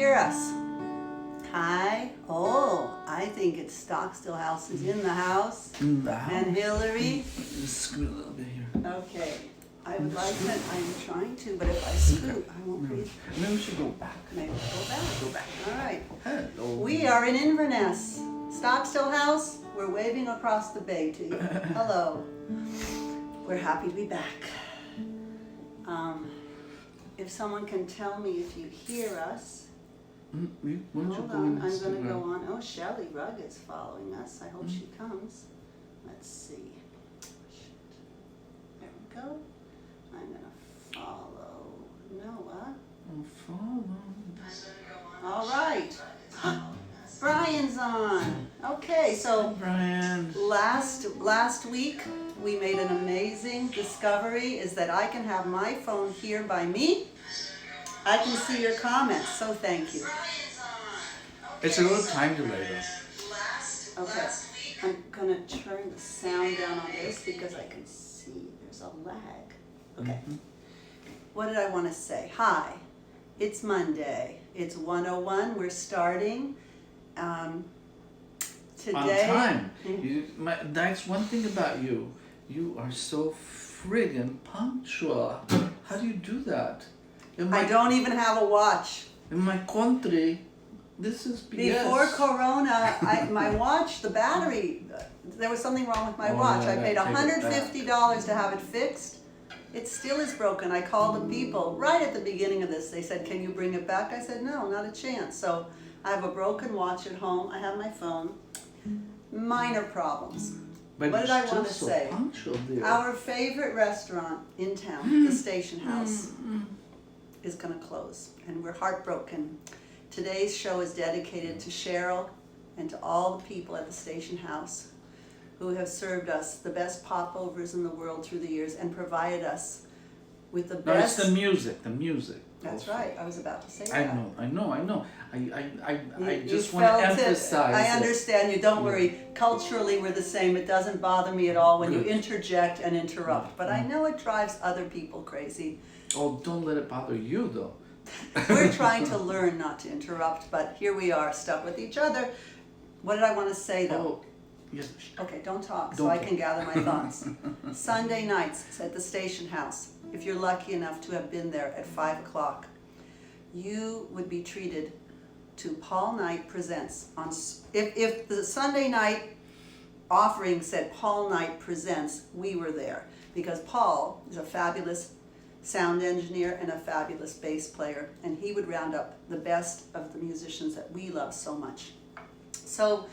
hear us? Hi. Oh, I think it's Stockstill House is in the house. In the house. And Hillary. Just scoot a little bit here. Okay. I would like to, I'm trying to, but if I scoot, I won't breathe. Maybe we should go back. Maybe go back. Go back. All right. Hello. We are in Inverness. Stockstill House, we're waving across the bay to you. Hello. We're happy to be back. If someone can tell me if you hear us. Why don't you Hold go on, in I'm going to Instagram? go on. Oh, Shelley Rugg is following us. I hope she comes. Let's see. There we go. I'm going to follow Noah. Oh, follow. All right. Brian's on. Okay, so Brian. last week we made an amazing discovery is that I can have my phone here by me. I can see your comments, so thank you. It's a little time delay though. Okay, I'm gonna turn the sound down on this because I can see there's a lag. Okay, What did I want to say? Hi, it's Monday. It's 1:01. We're starting. Today. On time. That's one thing about you. You are so friggin' punctual. How do you do that? I don't even have a watch. In my country, this is BS. Before Corona, my watch, the battery, there was something wrong with my watch. yeah, I paid take it $150 to have it fixed. It still is broken. I called the people right at the beginning of this. They said, can you bring it back? I said, no, not a chance. So I have a broken watch at home. I have my phone. Minor problems. But What did you're I want to still so say? punctual, dear. Our favorite restaurant in town, the Station House, is going to close, and we're heartbroken. Today's show is dedicated to Cheryl and to all the people at the Station House who have served us the best popovers in the world through the years and provided us with the No, best. it's the music. That's right. I was about to say I that. know. I You just want to felt it. emphasize I it. understand you. Don't worry. Culturally, we're the same. It doesn't bother me at all when you Good. interject and interrupt. But I know it drives other people crazy. Oh, don't let it bother you, though. We're trying to learn not to interrupt, but here we are, stuck with each other. What did I want to say, though? Oh, yes. Okay, don't talk, so Don't I talk. can gather my thoughts. Sunday nights at the Station House, if you're lucky enough to have been there at 5 o'clock, you would be treated to Paul Knight Presents. If the Sunday night offering said Paul Knight Presents, we were there. Because Paul is a fabulous sound engineer and a fabulous bass player, and he would round up the best of the musicians that we love so much. So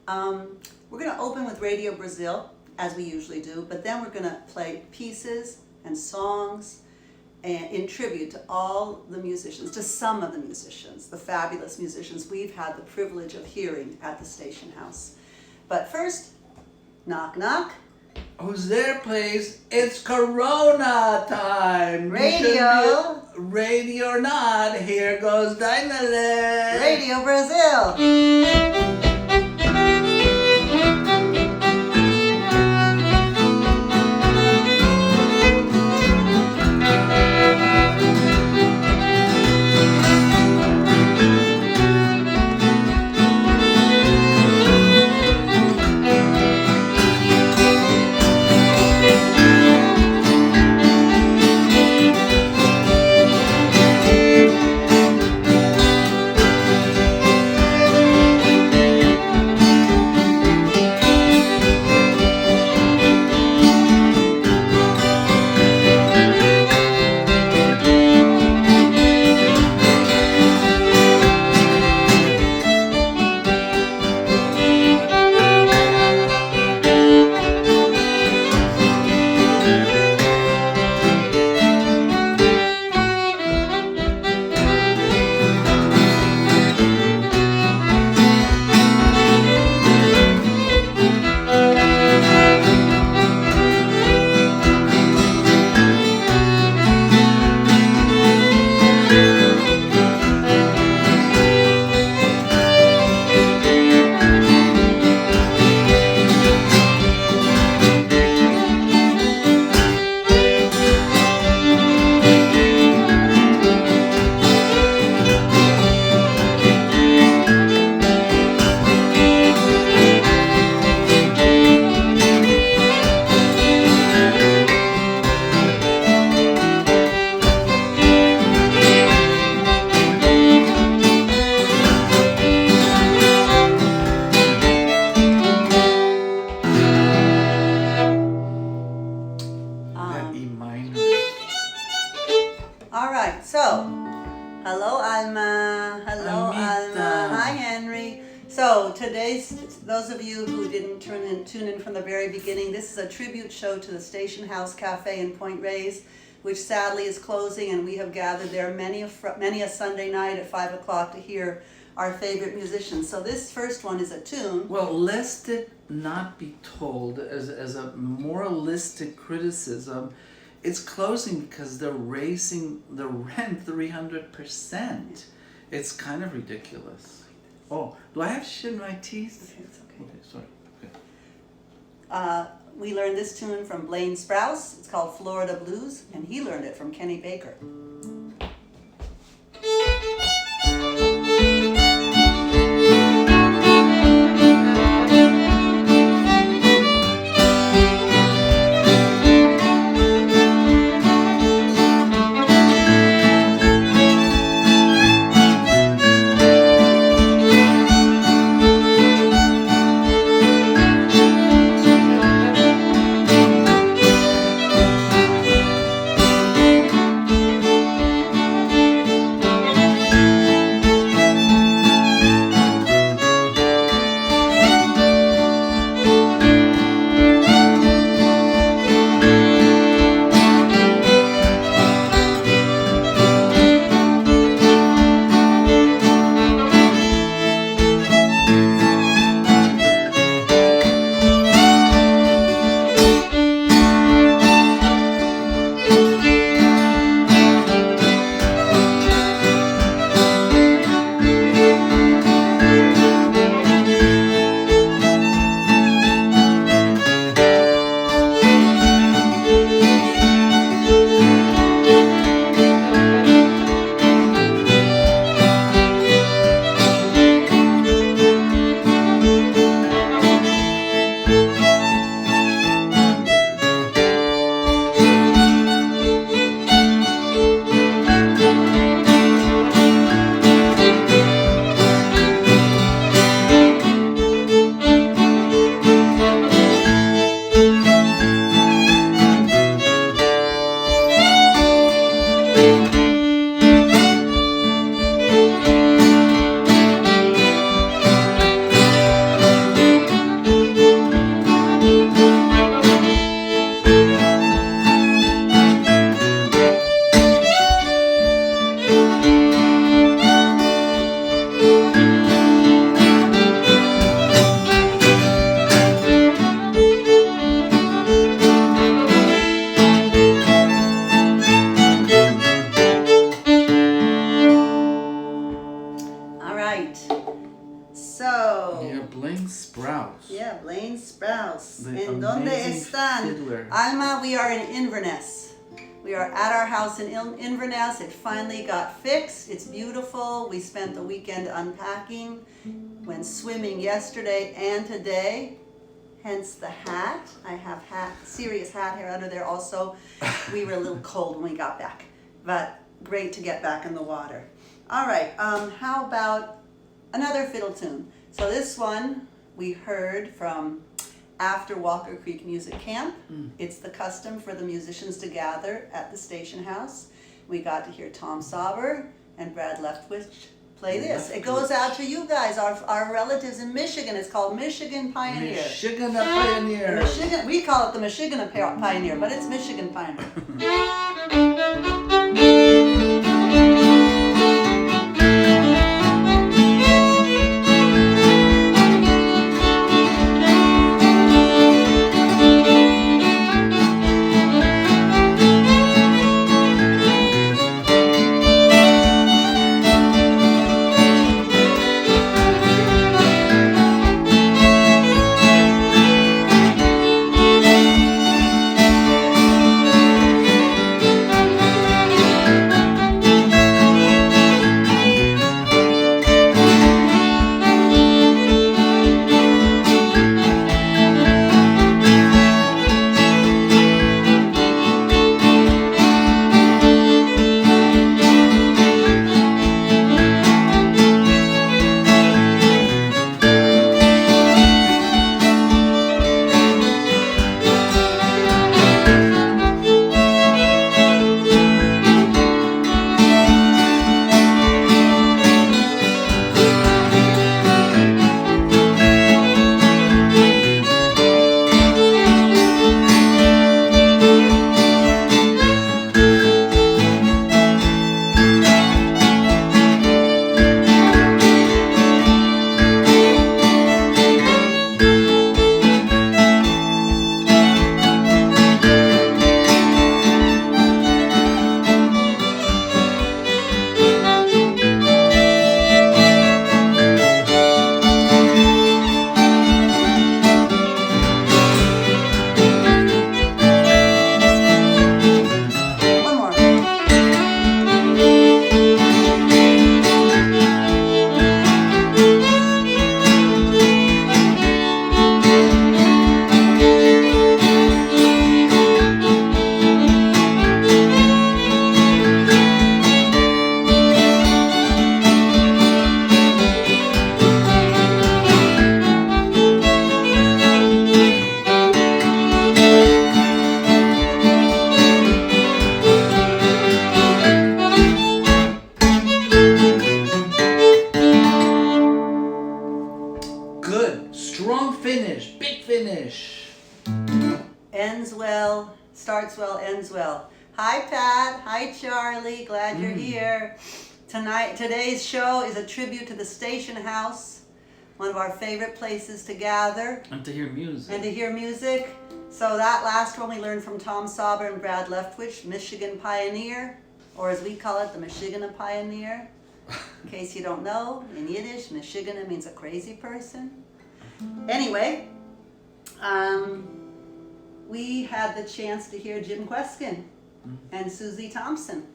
we're going to open with Radio Brazil, as we usually do, but then we're going to play pieces and songs and in tribute to all the musicians, to some of the musicians, the fabulous musicians we've had the privilege of hearing at the Station House. But first, knock knock. Who's there, please? It's Corona time. Radio. Ready or not, here goes Dynalect. Radio Brazil. Hello, Amita. Alma. Hi, Henry. So today's, those of you who didn't tune in from the very beginning, this is a tribute show to the Station House Cafe in Point Reyes, which sadly is closing, and we have gathered there many a Sunday night at 5 o'clock to hear our favorite musicians. So this first one is a tune. Well, lest it not be told as a moralistic criticism, it's closing because they're raising the rent 300%. It's kind of ridiculous. Oh, do I have shit in my teeth? Okay, it's okay. Okay, sorry. Okay. We learned this tune from Blaine Sprouse. It's called Florida Blues, and he learned it from Kenny Baker. Blaine Sprouse. En donde están? Fiddler. Alma, we are in Inverness. We are at our house in Inverness. It finally got fixed. It's beautiful. We spent the weekend unpacking. Went swimming yesterday and today. Hence the hat. I have serious hat hair under there also. We were a little cold when we got back, but great to get back in the water. All right, how about another fiddle tune? So this one we heard from after Walker Creek Music Camp. It's the custom for the musicians to gather at the station house. We got to hear Tom Sauber and Brad Leftwich play this. It goes out to you guys, our relatives in Michigan. It's called Michigan Pioneer. Michigan Pioneer. Michigan, we call it the Michigan Pioneer, but it's Michigan Pioneer. Strong finish, big finish. Ends well, starts well, ends well. Hi Pat, hi Charlie, glad you're here. Today's show is a tribute to the Station House, one of our favorite places to gather. And to hear music. And to hear music. So that last one we learned from Tom Sauber and Brad Leftwich, Michigan Pioneer, or as we call it, the Michigan Pioneer. In case you don't know, in Yiddish, Michigan means a crazy person. Anyway, we had the chance to hear Jim Kweskin and Susie Thompson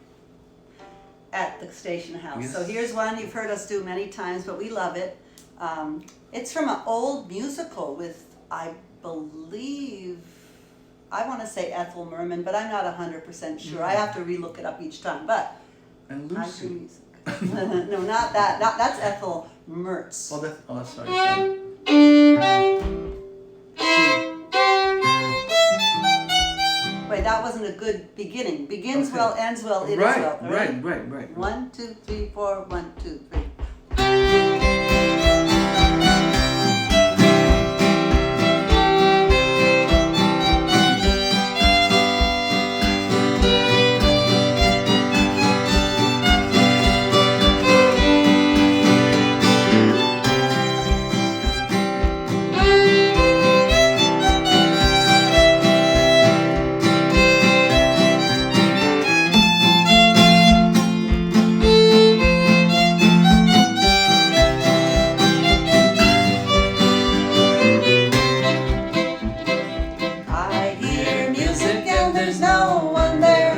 at the Station House. Yes. So here's one you've heard us do many times, but we love it. It's from an old musical with, I believe, I want to say Ethel Merman, but I'm not 100% sure. I have to relook it up each time. But And I do Lucy. music. No, not that. That's Ethel Mertz. Oh, sorry. Wait, that wasn't a good beginning. Begins Okay. well, ends well, it is well. All right? Right. 1, 2, 3, 4, 1, 2, 3. I hear music and there's no one there.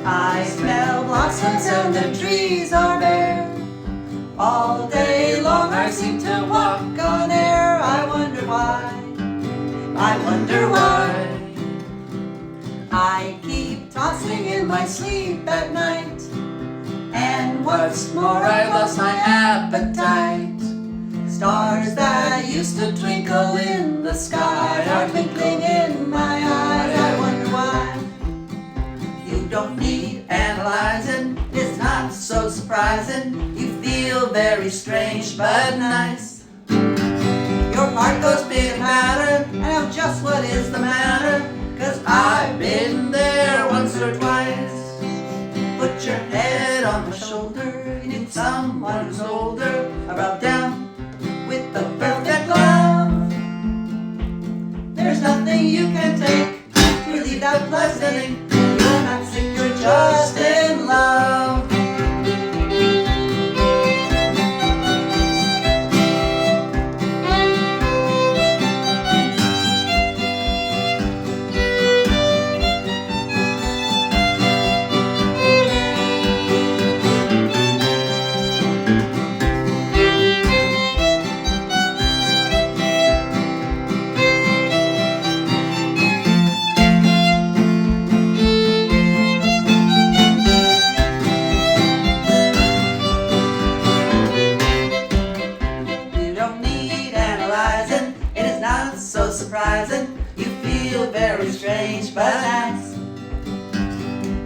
I smell blossoms and the trees are bare. All day long I seem to walk on air. I wonder why. I wonder why. I keep tossing in my sleep at night. And what's more, I lost my appetite. Stars that used to twinkle in the sky are twinkling in my eyes. I wonder why. You don't need analyzing, it's not so surprising. You feel very strange but nice. Your heart goes big and matter, and I'm just what is the matter? 'Cause I've been there once or twice. Put your head on my shoulder, you need someone who's older. I rub down with the perfect love. There's nothing you can take to relieve that pleasant. You're not sick, you're just in love. You don't need analyzing, it is not so surprising. You feel very strange but nice.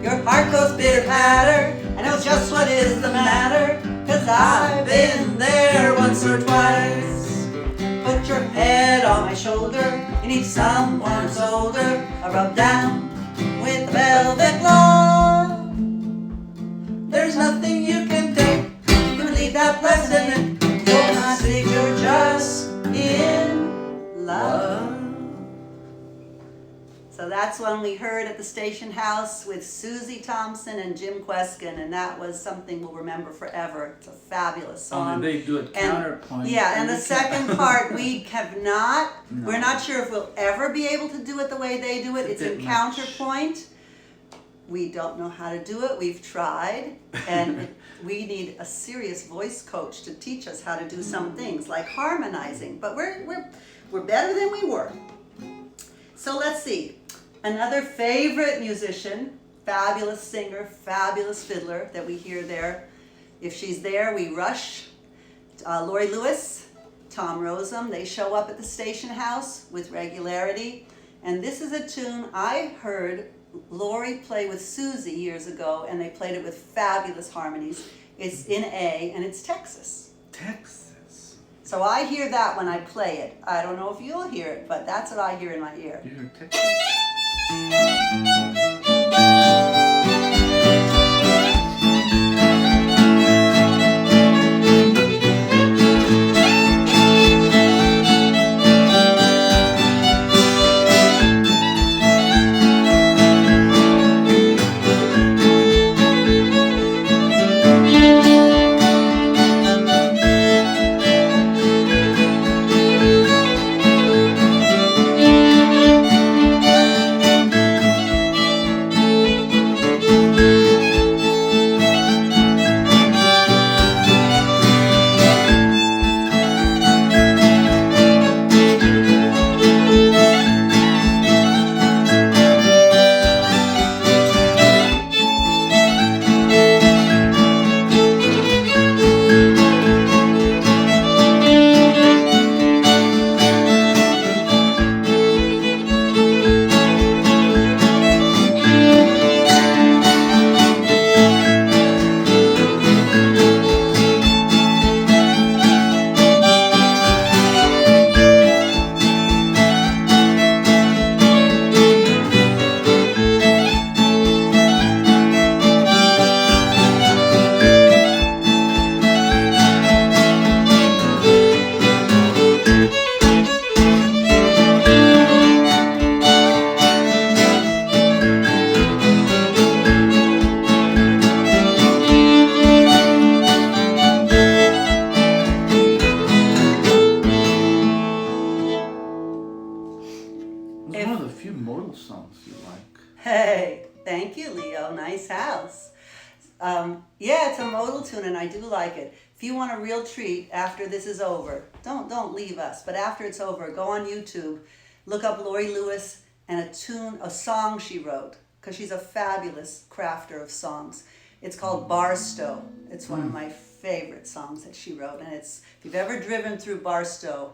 Your heart goes pitter-patter, and it's just what is the matter? 'Cause I've been there once or twice. Put your head on my shoulder, you need someone who's older. I rub down with the velvet glove. There's nothing you can take to relieve that pleasant. You're not sick, you're just in love. So that's when we heard at the Station House with Susie Thompson and Jim Kweskin, and that was something we'll remember forever. It's a fabulous song. And they do it And- counterpoint. Yeah, and the second part we have not. No. We're not sure if we'll ever be able to do it the way they do it. It's It's a in bit much. counterpoint. We don't know how to do it. We've tried, and we need a serious voice coach to teach us how to do some things like harmonizing. But we're better than we were. So let's see. Another favorite musician, fabulous singer, fabulous fiddler that we hear there. If she's there, we rush. Lori Lewis, Tom Rosem, they show up at the Station House with regularity. And this is a tune I heard Lori play with Susie years ago, and they played it with fabulous harmonies. It's in A, and it's Texas. Texas. So I hear that when I play it. I don't know if you'll hear it, but that's what I hear in my ear. You hear Texas? It's one of the few modal songs you like. Hey, thank you, Leo. Nice house. Yeah, it's a modal tune, and I do like it. If you want a real treat after this is over, don't leave us. But after it's over, go on YouTube, look up Lori Lewis and a song she wrote, because she's a fabulous crafter of songs. It's called Barstow. It's one of my favorite songs that she wrote, and if you've ever driven through Barstow,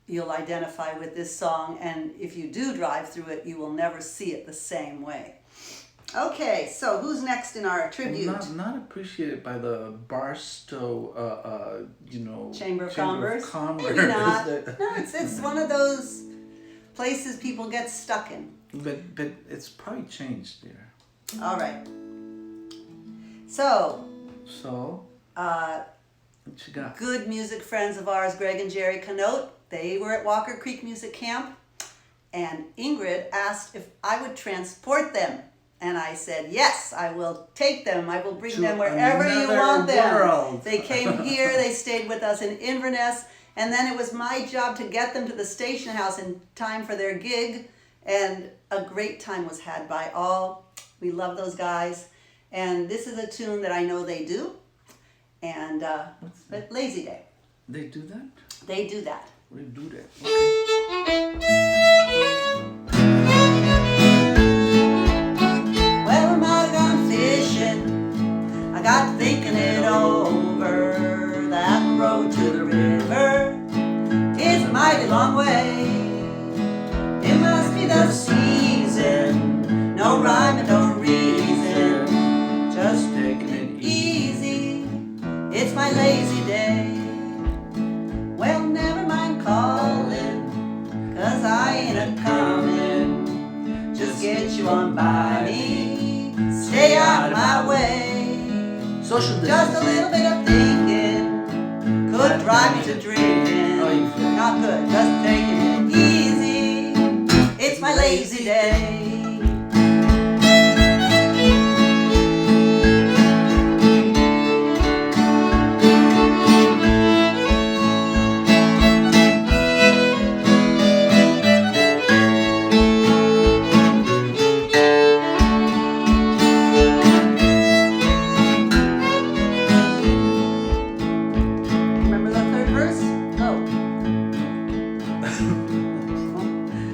you'll identify with this song, and if you do drive through it, you will never see it the same way. Okay, so who's next in our tribute? Not appreciated by the Barstow, Chamber of Commerce? Maybe Is not. that- No, it's one of those places people get stuck in. But it's probably changed there. All right. So, So, what you got? good music friends of ours, Greg and Jerry Canote, they were at Walker Creek Music Camp, and Ingrid asked if I would transport them. And I said, yes, I will take them. I will bring To them wherever you another want them. world. They came here, they stayed with us in Inverness, and then it was my job to get them to the station house in time for their gig, and a great time was had by all. We love those guys, and this is a tune that I know they do, and but Lazy Day. They do that? They do that. We do that. Okay. Well, I might have gone fishing. I got thinking it over. That road to the river is a mighty long way. It must be the season. No rhyme and no reason. Just taking it easy. It's my lazy day. Well, never mind calling, 'cause I ain't a-comin'. Just get you on by me, stay out of my way. Social Just a distance. little bit of thinking could drive me to drinking. Oh, you feel- Not good, just taking it easy. It's my lazy day. Remember the third verse? Oh.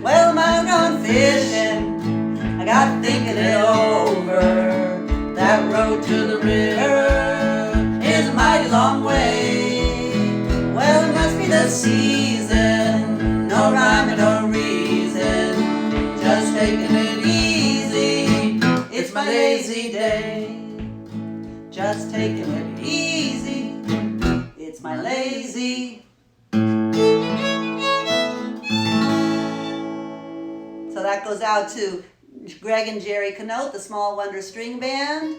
Well, I've gone fishing. I got thinking it over. That road to the river is a mighty long way. Well, it must be the season. No rhyme and no reason. Just taking it easy. It's my lazy day. Just taking it easy. It's my lazy that goes out to Greg and Jerry Canote, the Small Wonder String Band.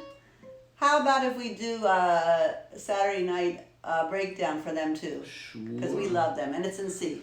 How about if we do a Saturday night breakdown for them too? Sure. Because we love them, and it's in C.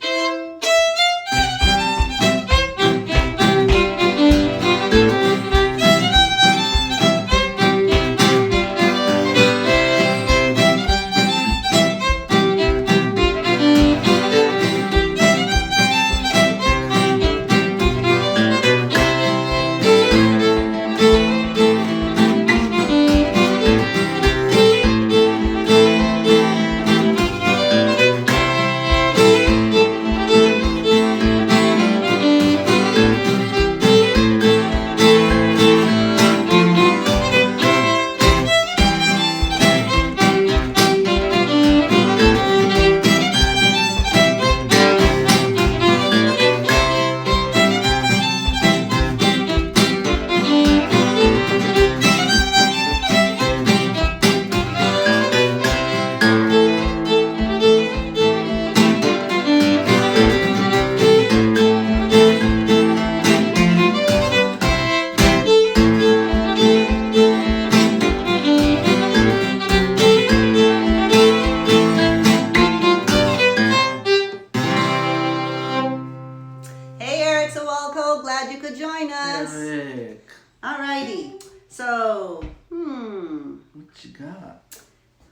Glad you could join us. Eric. Alrighty. So, What you got?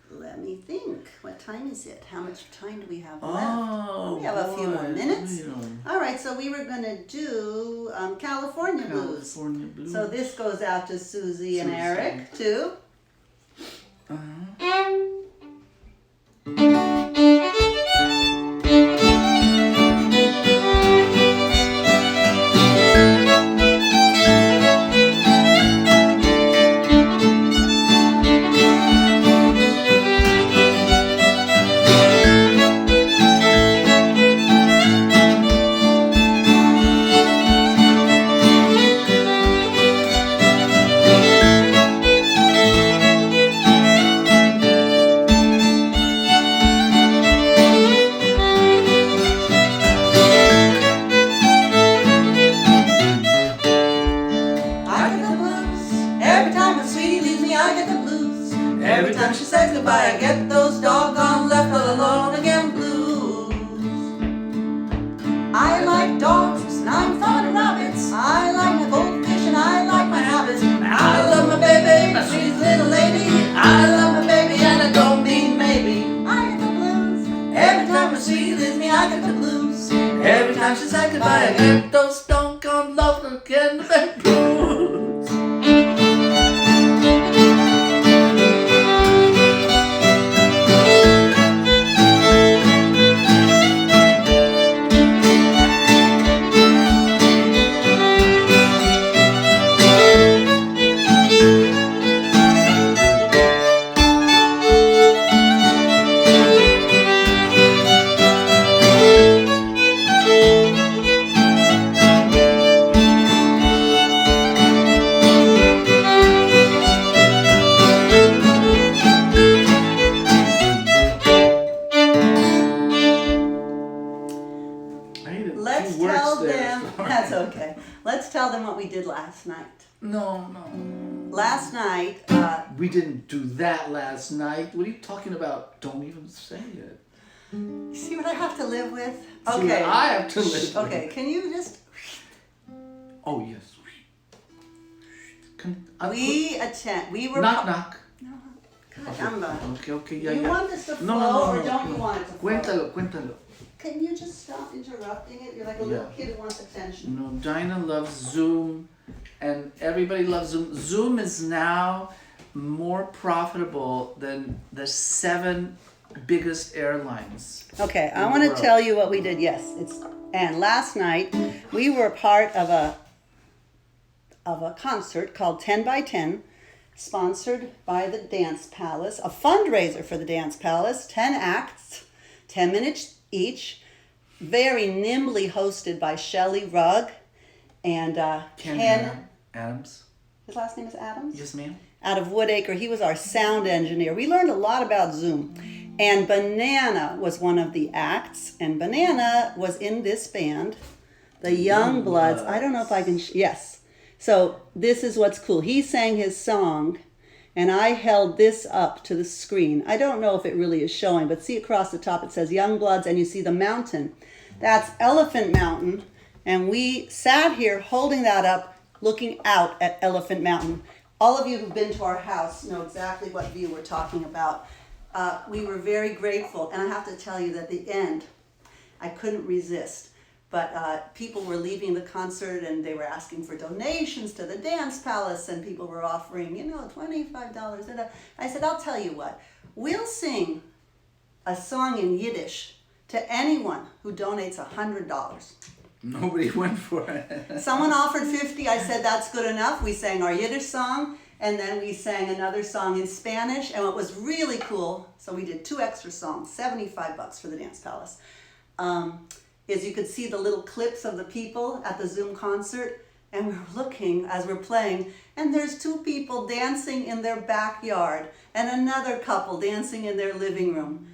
let me think. What time is it? How much time do we have Oh, left? We have a few more boy, minutes. real. Alright, so we were going to do California Blues. California Blues. So this goes out to Susie and Susie. Eric too. Every time she says goodbye, I get those doggone left all alone again blues. I like dogs and I'm fond of rabbits. I like my goldfish and I like my habits. I love my baby, my sweet little lady. I love my baby and I don't mean maybe. I get the blues. Every time my sweet leaves me, I get the blues. Every time she says goodbye, I get those doggone love again blues. That's okay. Let's tell them what we did last night. No. Last night, we didn't do that last night. What are you talking about? Don't even say it. See what I have to live with? See Okay. what I have to live with. Okay, can you just... Oh, yes. We were... Knock, knock. No, caramba. Okay, yeah. You want this to flow or don't you want it to flow? Cuéntalo. Can you just stop interrupting it? You're like a little kid who wants attention. No, Dinah loves Zoom, and everybody loves Zoom. Zoom is now more profitable than the 7 biggest airlines. Okay, I want to tell you what we did. Yes, and last night we were part of a concert called 10 by 10, sponsored by the Dance Palace, a fundraiser for the Dance Palace. 10 acts, 10 minutes each, very nimbly hosted by Shelley Rugg and Ken Adams. His last name is Adams? Yes, ma'am. Out of Woodacre. He was our sound engineer. We learned a lot about Zoom. And Banana was one of the acts, and Banana was in this band The Young Bloods. I don't know if I can. Yes. So this is what's cool. He sang his song, and I held this up to the screen. I don't know if it really is showing, but see across the top it says Young Bloods, and you see the mountain. That's Elephant Mountain, and we sat here holding that up, looking out at Elephant Mountain. All of you who've been to our house know exactly what view we're talking about. We were very grateful, and I have to tell you that at the end, I couldn't resist. But people were leaving the concert and they were asking for donations to the dance palace, and people were offering, $25. And I said, I'll tell you what, we'll sing a song in Yiddish to anyone who donates $100. Nobody went for it. Someone offered 50. I said, that's good enough. We sang our Yiddish song, and then we sang another song in Spanish. And what was really cool, so we did 2 extra songs, $75 for the dance palace. Is you could see the little clips of the people at the Zoom concert, and we were looking as we're playing, and there's 2 people dancing in their backyard and another couple dancing in their living room.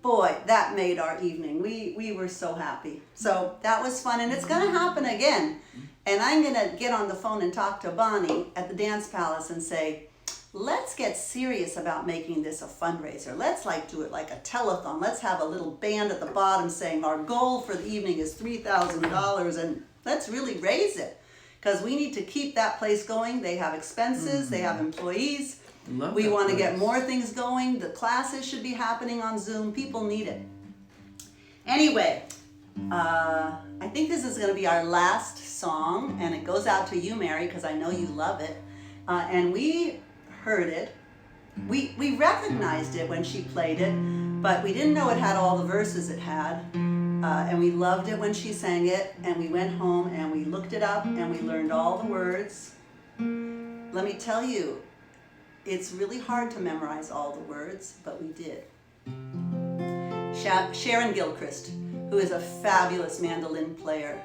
Boy, that made our evening. We were so happy. So that was fun, and it's gonna happen again. And I'm gonna get on the phone and talk to Bonnie at the Dance Palace and say, let's get serious about making this a fundraiser. Let's do it like a telethon. Let's have a little band at the bottom saying our goal for the evening is $3,000, and let's really raise it, because we need to keep that place going. They have expenses, they have employees. We want to get more things going. The classes should be happening on Zoom. People need it. Anyway, I think this is going to be our last song, and it goes out to you, Mary, because I know you love it. And we heard it. We recognized it when she played it, but we didn't know it had all the verses it had. And we loved it when she sang it, and we went home and we looked it up and we learned all the words. Let me tell you, it's really hard to memorize all the words, but we did. Sharon Gilchrist, who is a fabulous mandolin player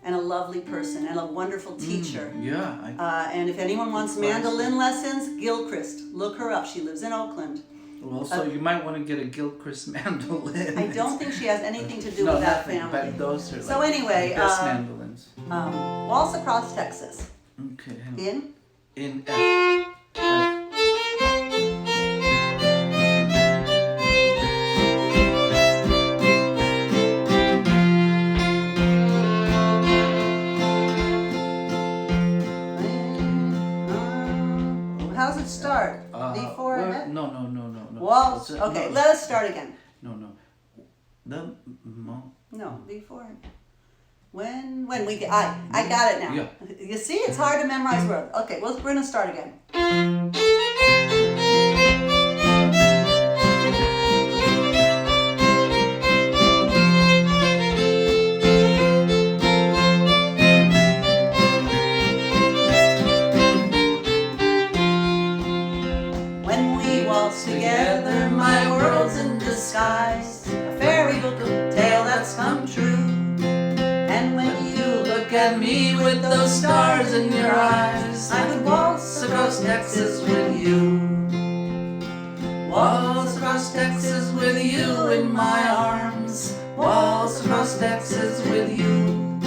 and a lovely person and a wonderful teacher. And if anyone wants mandolin lessons, Gilchrist, look her up. She lives in Oakland. Well, so you might want to get a Gilchrist mandolin. I don't think she has anything to do with that family. But those are so anyway, the best mandolins. Waltz Across Texas. Okay. Hang on. In F. How does it start? D4? No. Waltz. Okay, let us start again. No. No, D4. When we get, I got it now. Yeah. You see, it's hard to memorize words. Okay, we're gonna start again. When we waltz together, my world's in disguise, a fairy book tale that's come true. And when you look at me with those stars in your eyes, I could waltz across Texas with you. Waltz across Texas with you in my arms. Waltz across Texas with you.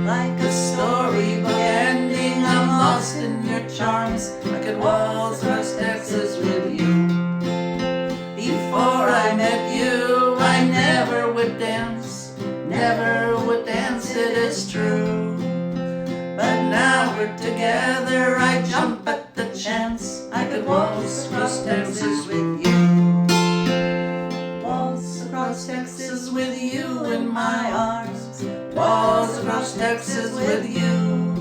Like a storybook ending, I'm lost in your charms. I could waltz across Texas with you. Before I met you, I never would dance. Never would dance, it is true. But now we're together, I jump at the chance. I could waltz across Texas with you. Waltz across Texas with you in my arms. Waltz across Texas with you.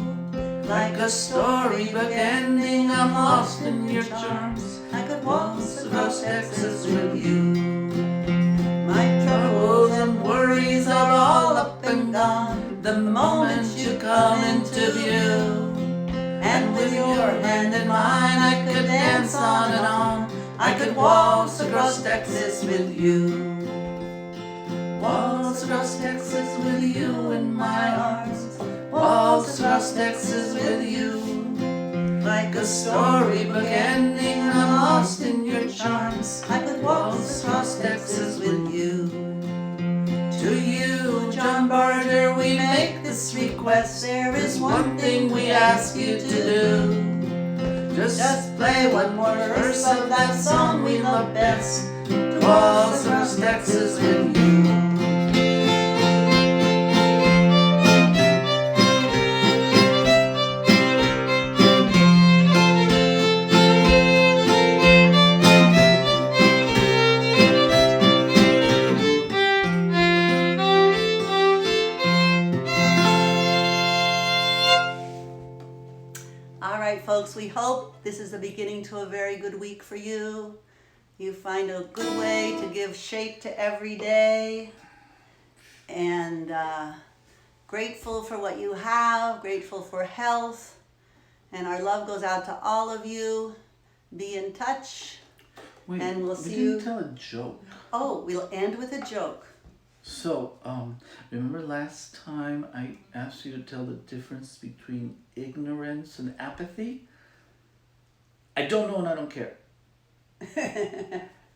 Like a storybook ending, I'm lost in your charms. I could waltz across Texas with you. My troubles and worries are all up and gone the moment you come into view. And with your hand in mine, I could dance on and on. I could waltz across Texas with you. Waltz across Texas with you in my arms. Waltz across Texas with you. Like a storybook ending, I'm lost in your charms. I could waltz across Texas with you. To you, John Barter, we make this this request. There is one thing we ask you to do. Just play one more verse of that song we love best. To all across Texas with you. All right, folks, we hope this is the beginning to a very good week for you. You find a good way to give shape to every day. And grateful for what you have, grateful for health. And our love goes out to all of you. Be in touch. Wait, And we'll we see didn't you. tell a joke. Oh, we'll end with a joke. So, remember last time I asked you to tell the difference between ignorance and apathy? I don't know and I don't care.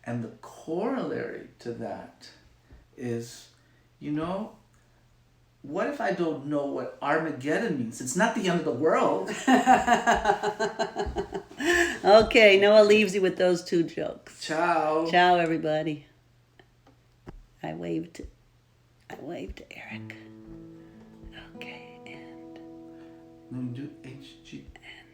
And the corollary to that is, you know, what if I don't know what Armageddon means? It's not the end of the world. Okay, Noah leaves you with those two jokes. Ciao. Ciao, everybody. I waved to Eric. Okay, and Then do HG. and